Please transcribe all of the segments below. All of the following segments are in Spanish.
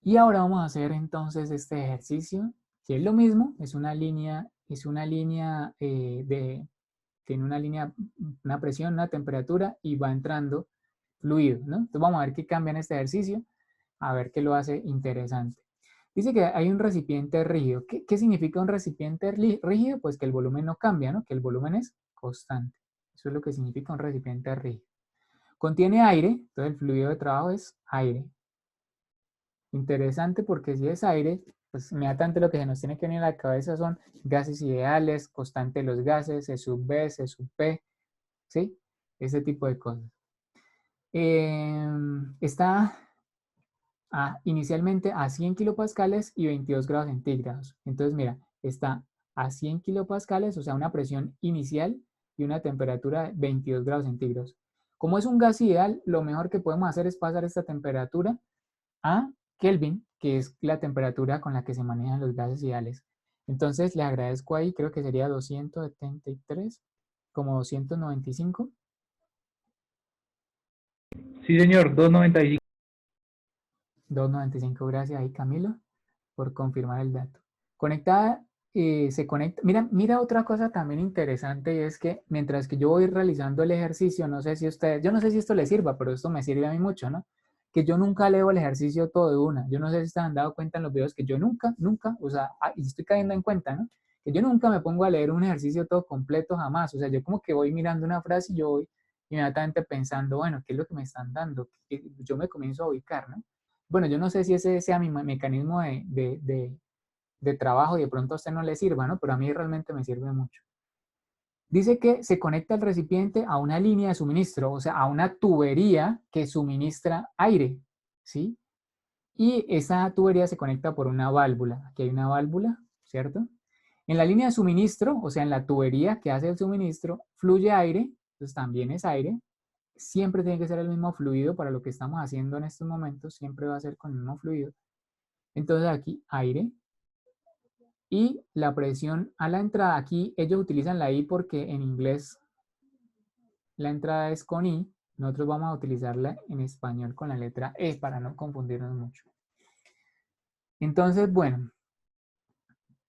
Y ahora vamos a hacer entonces este ejercicio, que es lo mismo, tiene una línea, una presión, una temperatura y va entrando fluido, ¿no? Entonces vamos a ver qué cambia en este ejercicio, a ver qué lo hace interesante. Dice que hay un recipiente rígido. ¿Qué significa un recipiente rígido? Pues que el volumen no cambia, ¿no? Que el volumen es constante. Eso es lo que significa un recipiente rígido. Contiene aire, entonces el fluido de trabajo es aire. Interesante porque si es aire, pues inmediatamente lo que se nos tiene que venir a la cabeza son gases ideales, constante de los gases, E sub B, C sub P, ¿sí? Ese tipo de cosas. Está inicialmente a 100 kilopascales y 22 grados centígrados. Entonces, mira, está a 100 kilopascales, o sea, una presión inicial y una temperatura de 22 grados centígrados. Como es un gas ideal, lo mejor que podemos hacer es pasar esta temperatura a Kelvin, que es la temperatura con la que se manejan los gases ideales. Entonces, le agradezco ahí, creo que sería 273, como 295. Sí, señor, 295. 295, gracias ahí Camilo por confirmar el dato. Conectada, se conecta. Mira otra cosa también interesante y es que mientras que yo voy realizando el ejercicio, no sé si ustedes, yo no sé si esto les sirva, pero esto me sirve a mí mucho, ¿no? Que yo nunca leo el ejercicio todo de una. Yo no sé si se han dado cuenta en los videos que yo nunca, o sea, y estoy cayendo en cuenta, ¿no? Que yo nunca me pongo a leer un ejercicio todo completo jamás. O sea, yo como que voy mirando una frase y yo voy inmediatamente pensando, bueno, ¿qué es lo que me están dando? Que yo me comienzo a ubicar, ¿no? Bueno, yo no sé si ese sea mi mecanismo de trabajo y de pronto a usted no le sirva, ¿no? Pero a mí realmente me sirve mucho. Dice que se conecta el recipiente a una línea de suministro, o sea, a una tubería que suministra aire, ¿sí? Y esa tubería se conecta por una válvula. Aquí hay una válvula, ¿cierto? En la línea de suministro, o sea, en la tubería que hace el suministro, fluye aire, entonces también es aire. Siempre tiene que ser el mismo fluido para lo que estamos haciendo en estos momentos, siempre va a ser con el mismo fluido. Entonces aquí aire y la presión a la entrada. Aquí ellos utilizan la I porque en inglés la entrada es con I. Nosotros vamos a utilizarla en español con la letra E para no confundirnos mucho. Entonces, bueno,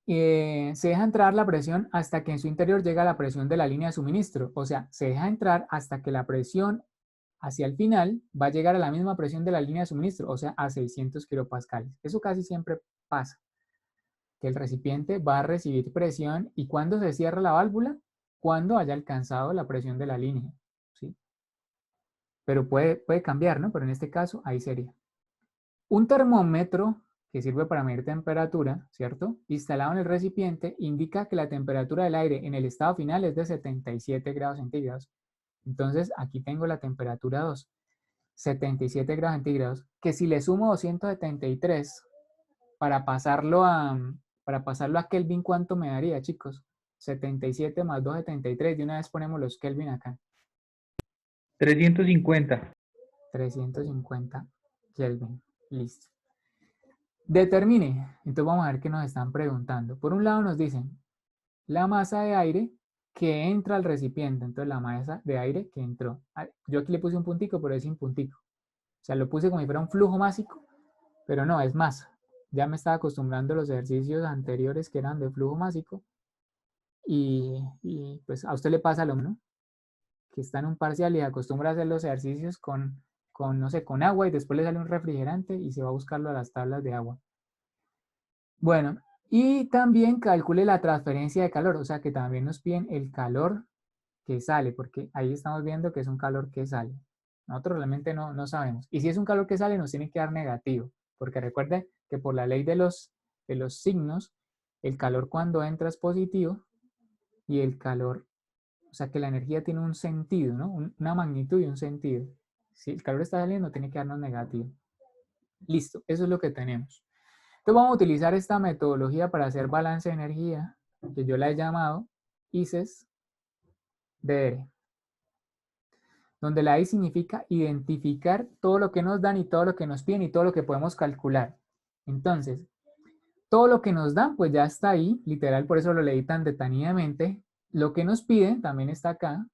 se deja entrar la presión hasta que en su interior llega la presión de la línea de suministro. O sea, se deja entrar hasta que la presión hacia el final va a llegar a la misma presión de la línea de suministro, o sea, a 600 kilopascales. Eso casi siempre pasa, que el recipiente va a recibir presión y cuando se cierra la válvula, cuando haya alcanzado la presión de la línea, ¿sí? Pero puede cambiar, ¿no? Pero en este caso, ahí sería. Un termómetro que sirve para medir temperatura, ¿cierto? Instalado en el recipiente, indica que la temperatura del aire en el estado final es de 77 grados centígrados. Entonces, aquí tengo la temperatura 2, 77 grados centígrados, que si le sumo 273 para pasarlo a Kelvin, ¿cuánto me daría, chicos? 77 más 273, de una vez ponemos los Kelvin acá. 350. 350 Kelvin, listo. Determine, entonces vamos a ver qué nos están preguntando. Por un lado nos dicen la masa de aire que entra al recipiente, entonces la masa de aire que entró. Yo aquí le puse un puntico, pero es sin puntico. O sea, lo puse como si fuera un flujo másico, pero no, es masa. Ya me estaba acostumbrando a los ejercicios anteriores que eran de flujo másico y pues a usted le pasa lo mismo, que está en un parcial y acostumbra a hacer los ejercicios no sé, con agua y después le sale un refrigerante y se va a buscarlo a las tablas de agua. Bueno, y también calcule la transferencia de calor, o sea que también nos piden el calor que sale, porque ahí estamos viendo que es un calor que sale. Nosotros realmente no sabemos. Y si es un calor que sale, nos tiene que dar negativo, porque recuerden que por la ley de los signos, el calor cuando entra es positivo y el calor, o sea que la energía tiene un sentido, ¿no? Una magnitud y un sentido. Si el calor está saliendo, tiene que darnos negativo. Listo, eso es lo que tenemos. Entonces vamos a utilizar esta metodología para hacer balance de energía, que yo la he llamado ICES-DR, donde la I significa identificar todo lo que nos dan y todo lo que nos piden y todo lo que podemos calcular. Entonces, todo lo que nos dan, pues ya está ahí, literal, por eso lo leí tan detenidamente. Lo que nos piden también está acá.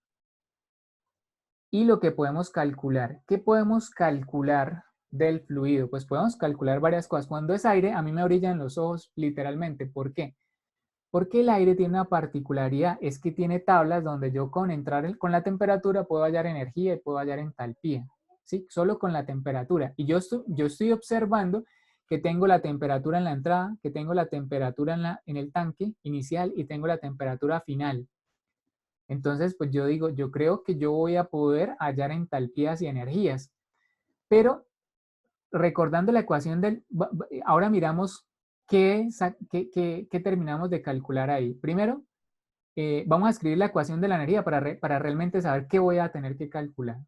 Y lo que podemos calcular. ¿Qué podemos calcular del fluido. Pues podemos calcular varias cosas. Cuando es aire, a mí me brillan los ojos literalmente. ¿Por qué? Porque el aire tiene una particularidad, es que tiene tablas donde yo con entrar con la temperatura puedo hallar energía y puedo hallar entalpía, ¿sí? Solo con la temperatura. Y yo estoy observando que tengo la temperatura en la entrada, que tengo la temperatura en el tanque inicial y tengo la temperatura final. Entonces, pues yo digo, yo creo que yo voy a poder hallar entalpías y energías. Pero recordando la ecuación ahora miramos qué terminamos de calcular ahí. Primero, vamos a escribir la ecuación de la energía para realmente saber qué voy a tener que calcular,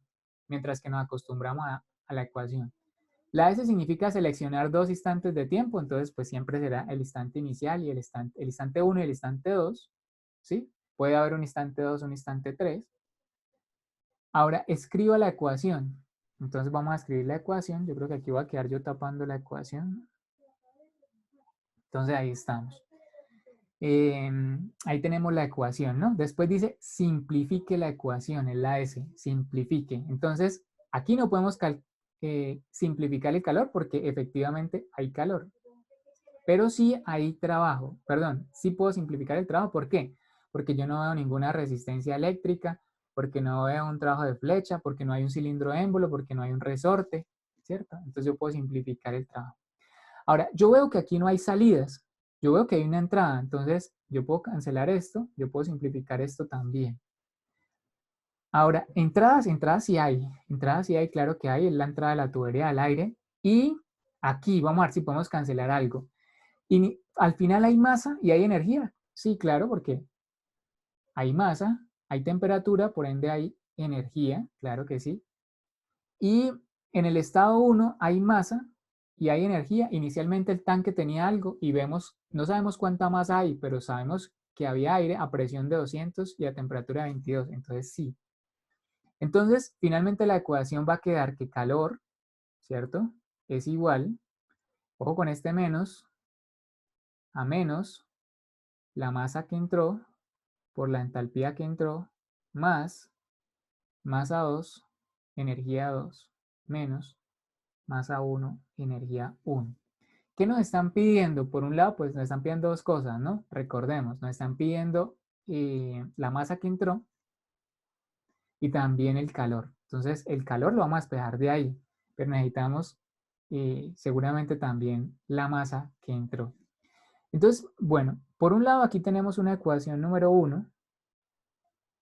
mientras que nos acostumbramos a la ecuación. La S significa seleccionar dos instantes de tiempo, entonces pues siempre será el instante inicial y el instante 1 y el instante 2, ¿sí? Puede haber un instante 2, un instante 3. Ahora escribo la ecuación. Entonces vamos a escribir la ecuación. Yo creo que aquí voy a quedar yo tapando la ecuación. Entonces ahí estamos. Ahí tenemos la ecuación, ¿no? Después dice simplifique la ecuación, es la S, simplifique. Entonces, aquí no podemos simplificar el calor porque efectivamente hay calor. Pero sí hay trabajo, perdón, sí puedo simplificar el trabajo. ¿Por qué? Porque yo no veo ninguna resistencia eléctrica, porque no veo un trabajo de flecha, porque no hay un cilindro émbolo, porque no hay un resorte, ¿cierto? Entonces yo puedo simplificar el trabajo. Ahora, yo veo que aquí no hay salidas, yo veo que hay una entrada, entonces yo puedo cancelar esto, yo puedo simplificar esto también. Ahora, entradas sí hay, claro que hay, es la entrada de la tubería del aire. Y aquí, vamos a ver si podemos cancelar algo. Y al final hay masa y hay energía. Sí, claro, porque hay masa, hay temperatura, por ende hay energía, claro que sí. Y en el estado 1 hay masa y hay energía. Inicialmente el tanque tenía algo y vemos, no sabemos cuánta masa hay, pero sabemos que había aire a presión de 200 y a temperatura de 22. Entonces sí. Entonces, finalmente la ecuación va a quedar que calor, ¿cierto? Es igual, ojo con este menos, a menos la masa que entró por la entalpía que entró, más masa 2, energía 2, menos masa 1, energía 1. ¿Qué nos están pidiendo? Por un lado, pues nos están pidiendo dos cosas, ¿no? Recordemos, nos están pidiendo la masa que entró y también el calor. Entonces, el calor lo vamos a despejar de ahí, pero necesitamos seguramente también la masa que entró. Entonces, bueno, por un lado aquí tenemos una ecuación número 1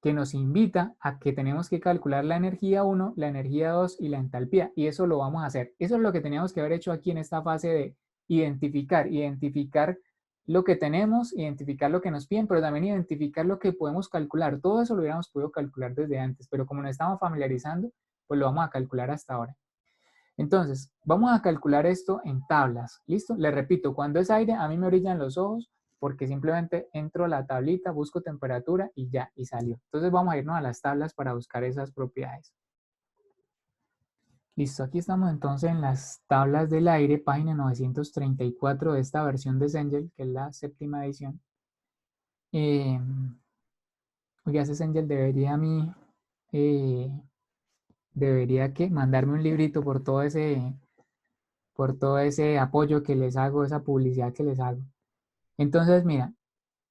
que nos invita a que tenemos que calcular la energía 1, la energía 2 y la entalpía, y eso lo vamos a hacer. Eso es lo que teníamos que haber hecho aquí en esta fase de identificar lo que tenemos, identificar lo que nos piden, pero también identificar lo que podemos calcular. Todo eso lo hubiéramos podido calcular desde antes, pero como nos estamos familiarizando, pues lo vamos a calcular hasta ahora. Entonces, vamos a calcular esto en tablas, ¿listo? Les repito, cuando es aire, a mí me brillan los ojos porque simplemente entro a la tablita, busco temperatura y ya, y salió. Entonces vamos a irnos a las tablas para buscar esas propiedades. Listo, aquí estamos entonces en las tablas del aire, página 934 de esta versión de Cengel, que es la 7ª edición. Oiga, ese Cengel debería a mí, debería que mandarme un librito por todo ese apoyo que les hago, esa publicidad que les hago. Entonces, mira,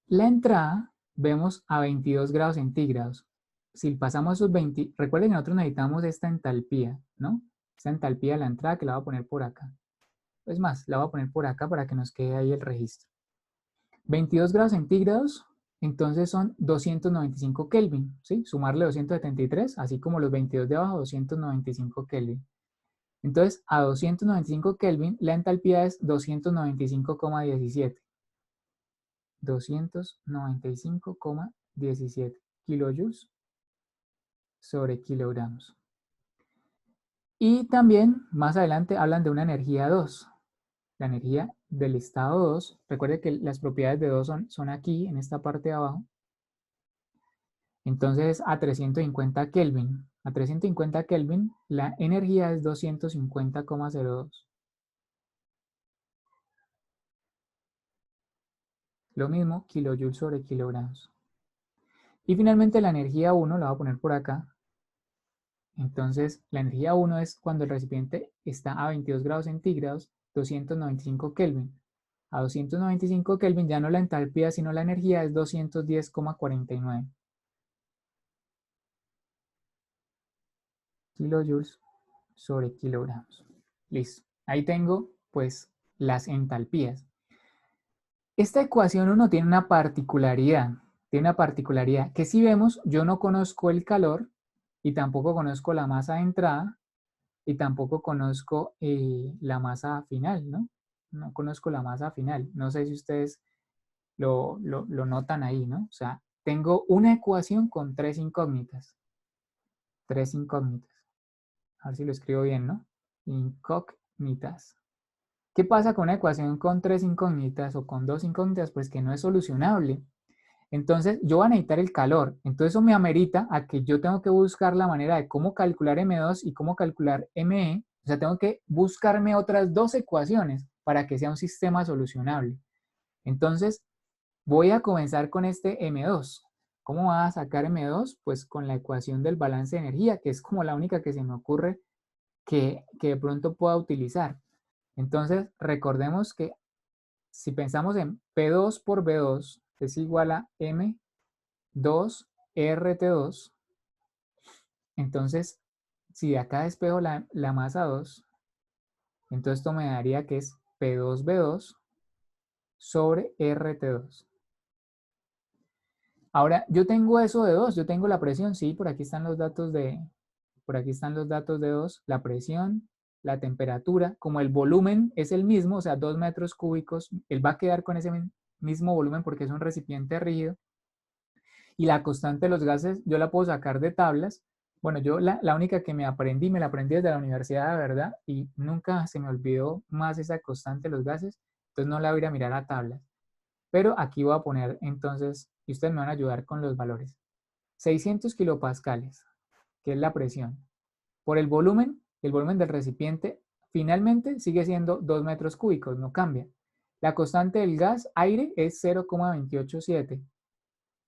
la entrada vemos a 22 grados centígrados. Si pasamos esos 20, recuerden que nosotros necesitamos esta entalpía, ¿no? Esta entalpía de la entrada que la voy a poner por acá. Es más, la voy a poner por acá para que nos quede ahí el registro. 22 grados centígrados, entonces son 295 Kelvin, ¿sí? Sumarle 273, así como los 22 de abajo, 295 Kelvin. Entonces, a 295 Kelvin, la entalpía es 295,17. 295,17 kilojoules sobre kilogramos. Y también más adelante hablan de una energía 2. La energía del estado 2. Recuerde que las propiedades de 2 son aquí, en esta parte de abajo. Entonces, a 350 Kelvin. A 350 Kelvin, la energía es 250,02. Lo mismo, kilojoules sobre kilogramos. Y finalmente la energía 1, la voy a poner por acá. Entonces, la energía 1 es cuando el recipiente está a 22 grados centígrados, 295 Kelvin. A 295 Kelvin ya no la entalpía, sino la energía es 210,49 kilojoules sobre kilogramos. Listo. Ahí tengo, pues, las entalpías. Esta ecuación 1 tiene una particularidad. Que si vemos, yo no conozco el calor y tampoco conozco la masa de entrada y tampoco conozco la masa final, ¿no? No conozco la masa final. No sé si ustedes lo notan ahí, ¿no? O sea, tengo una ecuación con tres incógnitas. Tres incógnitas. A ver si lo escribo bien, ¿no? Incógnitas. ¿Qué pasa con una ecuación con tres incógnitas o con dos incógnitas? Pues que no es solucionable. Entonces, yo voy a necesitar el calor. Entonces, eso me amerita a que yo tengo que buscar la manera de cómo calcular M2 y cómo calcular ME. O sea, tengo que buscarme otras dos ecuaciones para que sea un sistema solucionable. Entonces, voy a comenzar con este M2. ¿Cómo va a sacar M2? Pues con la ecuación del balance de energía, que es como la única que se me ocurre que de pronto pueda utilizar. Entonces, recordemos que si pensamos en P2 por B2 es igual a M2RT2, entonces, si de acá despejo la masa 2, entonces esto me daría que es P2B2 sobre RT2. Ahora, yo tengo eso de 2, yo tengo la presión, sí, por aquí están los datos de 2, la presión, la temperatura, como el volumen es el mismo, o sea, 2 metros cúbicos, él va a quedar con ese mismo volumen porque es un recipiente rígido. Y la constante de los gases yo la puedo sacar de tablas. Bueno, yo la única que me la aprendí desde la universidad, de verdad, y nunca se me olvidó más esa constante de los gases, entonces no la voy a ir a mirar a tablas. Pero aquí voy a poner entonces, y ustedes me van a ayudar con los valores. 600 kilopascales, que es la presión. Por el volumen del recipiente, finalmente sigue siendo 2 metros cúbicos, no cambia. La constante del gas aire es 0,287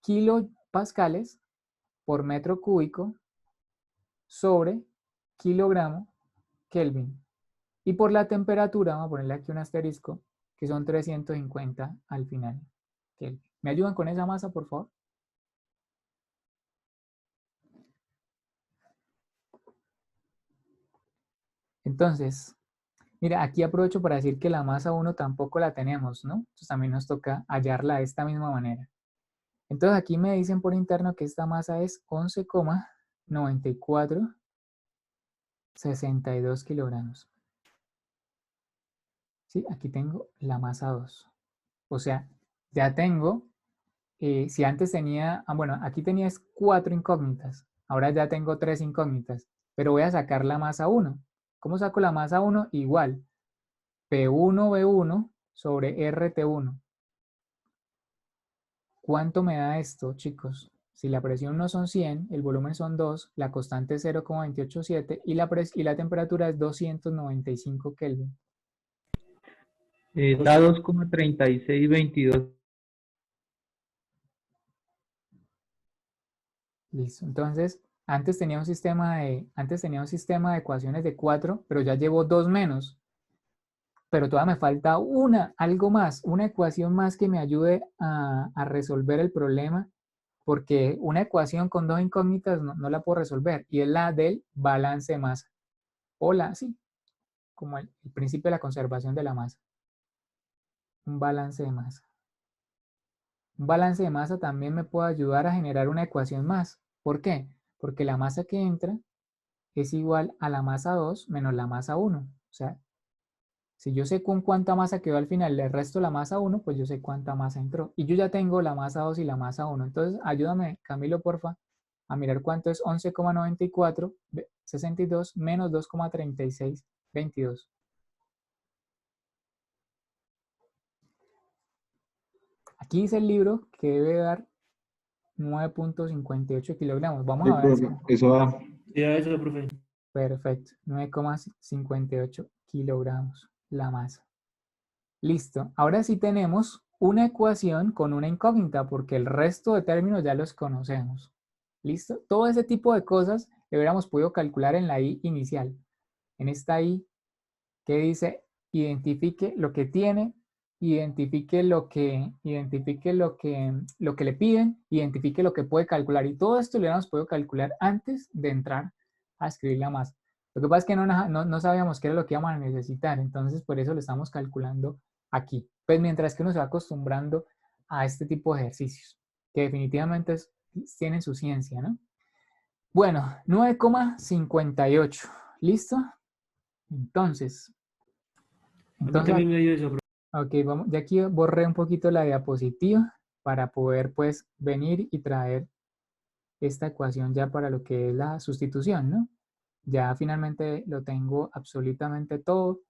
kilopascales por metro cúbico sobre kilogramo Kelvin. Y por la temperatura, vamos a ponerle aquí un asterisco, que son 350 al final. Kelvin. ¿Me ayudan con esa masa, por favor? Entonces, mira, aquí aprovecho para decir que la masa 1 tampoco la tenemos, ¿no? Entonces también nos toca hallarla de esta misma manera. Entonces aquí me dicen por interno que esta masa es 11,9462 kilogramos. ¿Sí? Aquí tengo la masa 2. O sea, ya tengo, si antes tenía, bueno, aquí tenías 4 incógnitas, ahora ya tengo 3 incógnitas, pero voy a sacar la masa 1. ¿Cómo saco la masa 1? Igual, P1V1 sobre RT1. ¿Cuánto me da esto, chicos? Si la presión no son 100, el volumen son 2, la constante es 0,287 y la temperatura es 295 Kelvin. Da 2,3622. Listo. Entonces, antes tenía un sistema de ecuaciones de 4, pero ya llevo 2 menos. Pero todavía me falta algo más, una ecuación más que me ayude a resolver el problema, porque una ecuación con dos incógnitas no la puedo resolver, y es la del balance de masa. Sí, como el principio de la conservación de la masa. Un balance de masa. Un balance de masa también me puede ayudar a generar una ecuación más. ¿Por qué? Porque la masa que entra es igual a la masa 2 menos la masa 1. O sea, si yo sé con cuánta masa quedó al final, le resto la masa 1, pues yo sé cuánta masa entró. Y yo ya tengo la masa 2 y la masa 1. Entonces, ayúdame, Camilo, porfa, a mirar cuánto es 11,9462 menos 2,3622. Aquí dice el libro que debe dar 9,58 kilogramos. Vamos Sí, a ver si... profe, eso va. Sí, a eso, profe. Perfecto, 9,58 kilogramos la masa. Listo, ahora sí tenemos una ecuación con una incógnita porque el resto de términos ya los conocemos. ¿Listo? Todo ese tipo de cosas le hubiéramos podido calcular en la I inicial. En esta I que dice identifique lo que tiene, identifique lo que le piden, identifique lo que puede calcular. Y todo esto lo hubiéramos podido calcular antes de entrar a escribir la masa. Lo que pasa es que no sabíamos qué era lo que íbamos a necesitar, entonces por eso lo estamos calculando aquí. Pues mientras que uno se va acostumbrando a este tipo de ejercicios, que definitivamente tienen su ciencia, ¿no? Bueno, 9,58. ¿Listo? Entonces, A mí también me dio eso, profe. ok, vamos, de aquí borré un poquito la diapositiva para poder pues venir y traer esta ecuación ya para lo que es la sustitución, ¿no? Ya finalmente lo tengo absolutamente todo.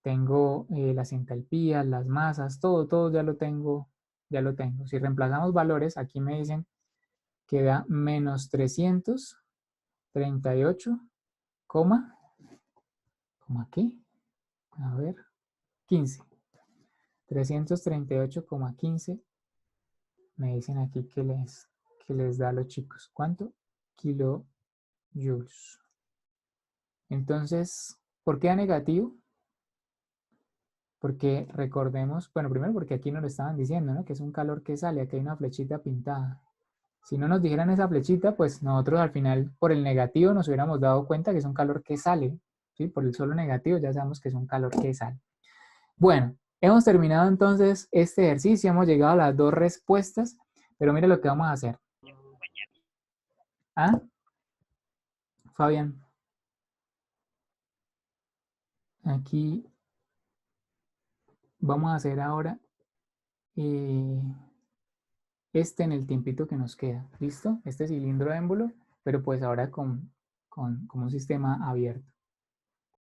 Tengo las entalpías, las masas, todo ya lo tengo, ya lo tengo. Si reemplazamos valores, aquí me dicen que da menos 338, ¿cómo aquí? A ver, 15. 338,15 me dicen aquí que les da a los chicos. ¿Cuánto? Kilojoules. Entonces, ¿por qué da negativo? Porque recordemos, bueno, primero porque aquí nos lo estaban diciendo, ¿no? Que es un calor que sale, aquí hay una flechita pintada. Si no nos dijeran esa flechita, pues nosotros al final por el negativo nos hubiéramos dado cuenta que es un calor que sale, ¿sí? Por el solo negativo ya sabemos que es un calor que sale. Bueno, hemos terminado entonces este ejercicio, hemos llegado a las dos respuestas, pero mira lo que vamos a hacer. ¿Ah? Fabián. Aquí vamos a hacer ahora este en el tiempito que nos queda. ¿Listo? Este cilindro émbolo, pero pues ahora con un sistema abierto.